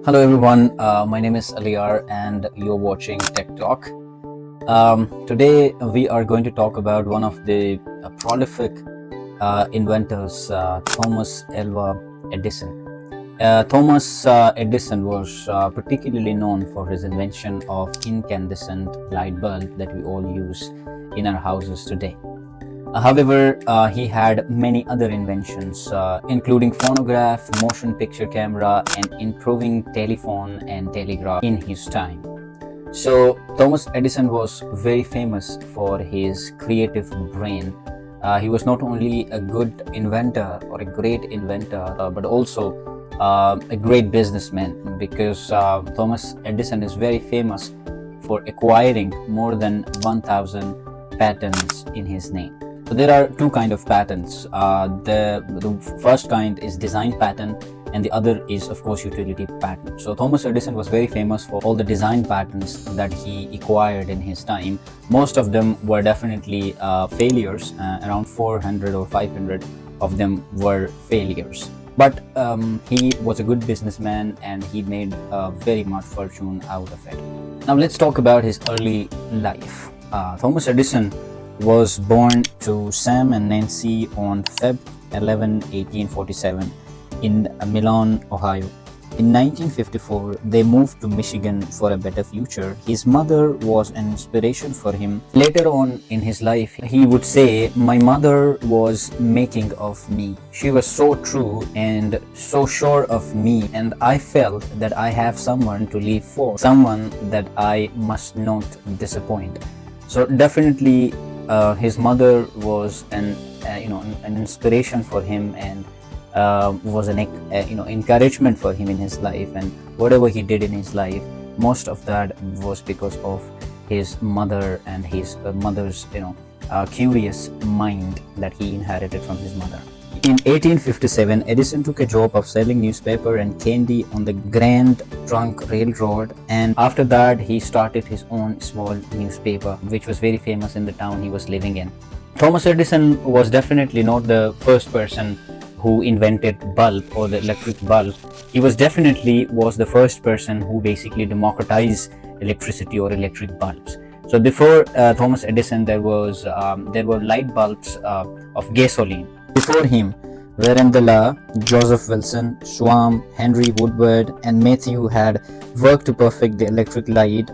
Hello everyone, my name is Aliyar and you're watching TecTalk. Today we are going to talk about one of the prolific inventors, Thomas Alva Edison. Thomas Edison was particularly known for his invention of incandescent light bulb that we all use in our houses today. However, he had many other inventions, including phonograph, motion picture camera, and improving telephone and telegraph in his time. So, Thomas Edison was very famous for his creative brain. He was not only a good inventor or a great inventor, but also a great businessman because Thomas Edison is very famous for acquiring more than 1,000 patents in his name. So there are two kind of patents. The first kind is design patent and the other is of course utility patent. So Thomas Edison was very famous for all the design patents that he acquired in his time. Most of them were definitely failures. Around 400 or 500 of them were failures. But he was a good businessman and he made very much fortune out of it. Now let's talk about his early life. Thomas Edison was born to Sam and Nancy on Feb 11, 1847 in Milan, Ohio. In 1954, they moved to Michigan for a better future. His mother was an inspiration for him. Later on in his life, he would say, "My mother was making of me. She was so true and so sure of me, and I felt that I have someone to live for, someone that I must not disappoint." So definitely his mother was an inspiration for him and was an encouragement for him in his life, and whatever he did in his life, most of that was because of his mother and his mother's curious mind that he inherited from his mother. In 1857, Edison took a job of selling newspaper and candy on the Grand Trunk Railroad, and after that he started his own small newspaper which was very famous in the town he was living in. Thomas Edison was definitely not the first person who invented bulb or the electric bulb. He was the first person who basically democratized electricity or electric bulbs. So before Thomas Edison, there were light bulbs of gasoline. Before him were Andela, Joseph Wilson, Schwam, Henry Woodward, and Matthew had worked to perfect the electric light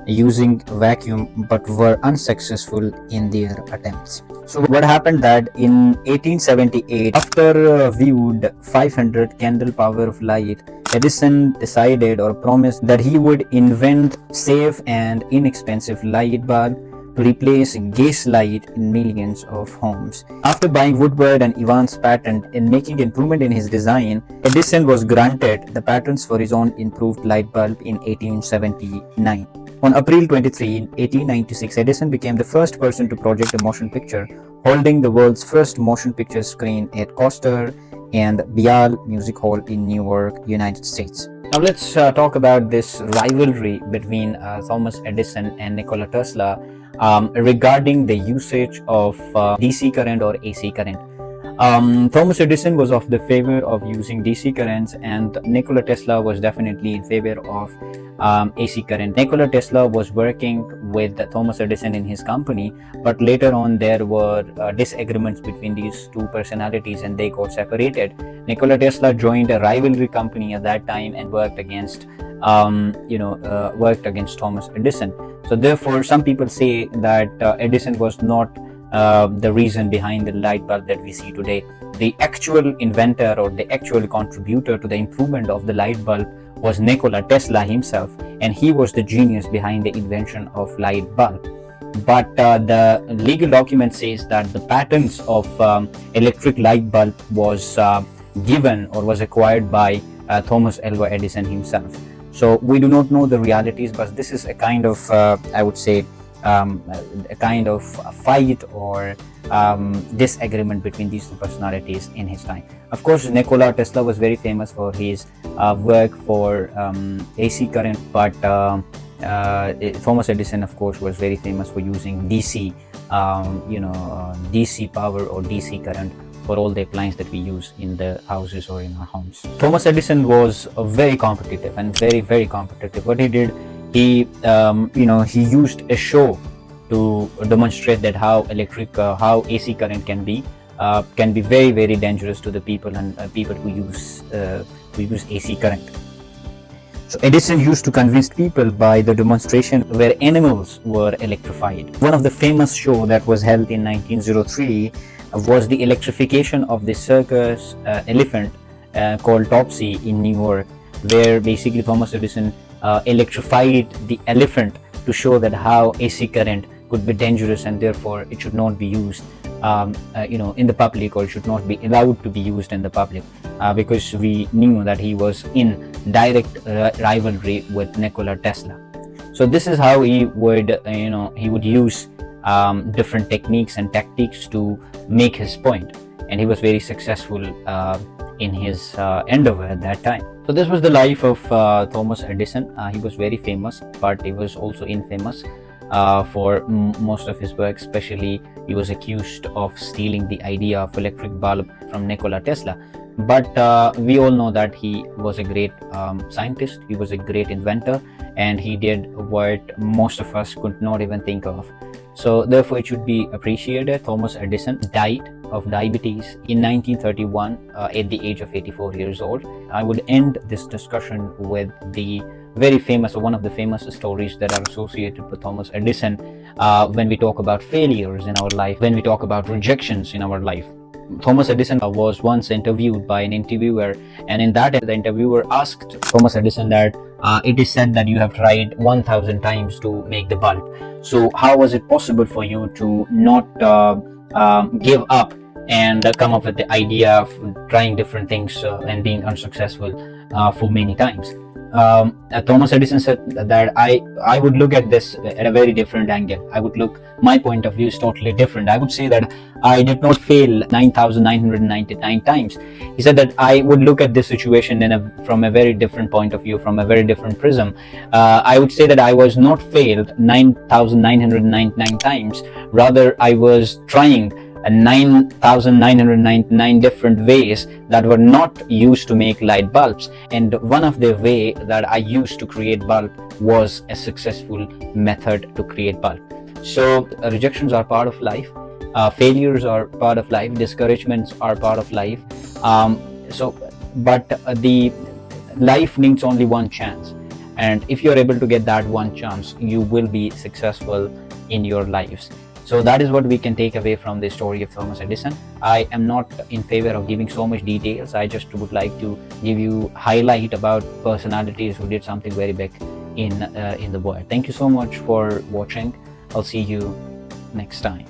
using vacuum but were unsuccessful in their attempts. So what happened that in 1878, after viewed 500 candle power of light, Edison decided or promised that he would invent safe and inexpensive light bulb to replace gas light in millions of homes. After buying Woodward and Evans' patent and making improvement in his design, Edison was granted the patents for his own improved light bulb in 1879. On April 23, 1896, Edison became the first person to project a motion picture, holding the world's first motion picture screen at Coster and Bial Music Hall in Newark, United States. Now let's talk about this rivalry between Thomas Edison and Nikola Tesla regarding the usage of DC current or AC current. Thomas Edison was of the favor of using DC currents, and Nikola Tesla was definitely in favor of AC current. Nikola Tesla was working with Thomas Edison in his company, but later on there were disagreements between these two personalities and they got separated. Nikola Tesla joined a rivalry company at that time and worked against Thomas Edison. So therefore, some people say that Edison was not the reason behind the light bulb that we see today. The actual inventor or the actual contributor to the improvement of the light bulb was Nikola Tesla himself, and he was the genius behind the invention of light bulb. But the legal document says that the patents of electric light bulb was given or was acquired by Thomas Alva Edison himself. So we do not know the realities, but this is a kind of I would say a kind of a fight or disagreement between these two personalities in his time. Of course, Nikola Tesla was very famous for his work for AC current, but Thomas Edison, of course, was very famous for using DC, DC power or DC current for all the appliances that we use in the houses or in our homes. Thomas Edison was very competitive and very competitive. What he did, he he used a show to demonstrate that how how AC current can be very dangerous to the people and people who use AC current. So Edison used to convince people by the demonstration where animals were electrified. One of the famous show that was held in 1903 was the electrification of the circus elephant called Topsy in New York, where basically Thomas Edison electrified the elephant to show that how AC current could be dangerous and therefore it should not be used in the public, or should not be allowed to be used in the public, because we knew that he was in direct rivalry with Nikola Tesla. So this is how he would use different techniques and tactics to make his point, and he was very successful in his endeavor at that time. So this was the life of Thomas Edison. He was very famous, but he was also infamous for most of his work. Especially he was accused of stealing the idea of electric bulb from Nikola Tesla. But we all know that he was a great scientist, he was a great inventor, and he did what most of us could not even think of. So therefore it should be appreciated. Thomas Edison died of diabetes in 1931 at the age of 84 years old. I would end this discussion with the very famous, or one of the famous stories that are associated with Thomas Edison when we talk about failures in our life, when we talk about rejections in our life. Thomas Edison was once interviewed by an interviewer, and in that the interviewer asked Thomas Edison that it is said that you have tried 1000 times to make the bulb. So how was it possible for you to not give up and come up with the idea of trying different things and being unsuccessful for many times? Thomas Edison said that I would look at this at a very different angle. My point of view is totally different. I would say that I did not fail 9,999 times. He said that I would look at this situation from a very different point of view, from a very different prism. I would say that I was not failed 9,999 times. Rather, I was trying 9,999 different ways that were not used to make light bulbs, and one of the way that I used to create bulb was a successful method to create bulb. So rejections are part of life, failures are part of life, discouragements are part of life. But the life needs only one chance, and if you're able to get that one chance, you will be successful in your lives. So that is what we can take away from the story of Thomas Edison. I am not in favor of giving so much details. I just would like to give you highlight about personalities who did something very big in the world. Thank you so much for watching. I'll see you next time.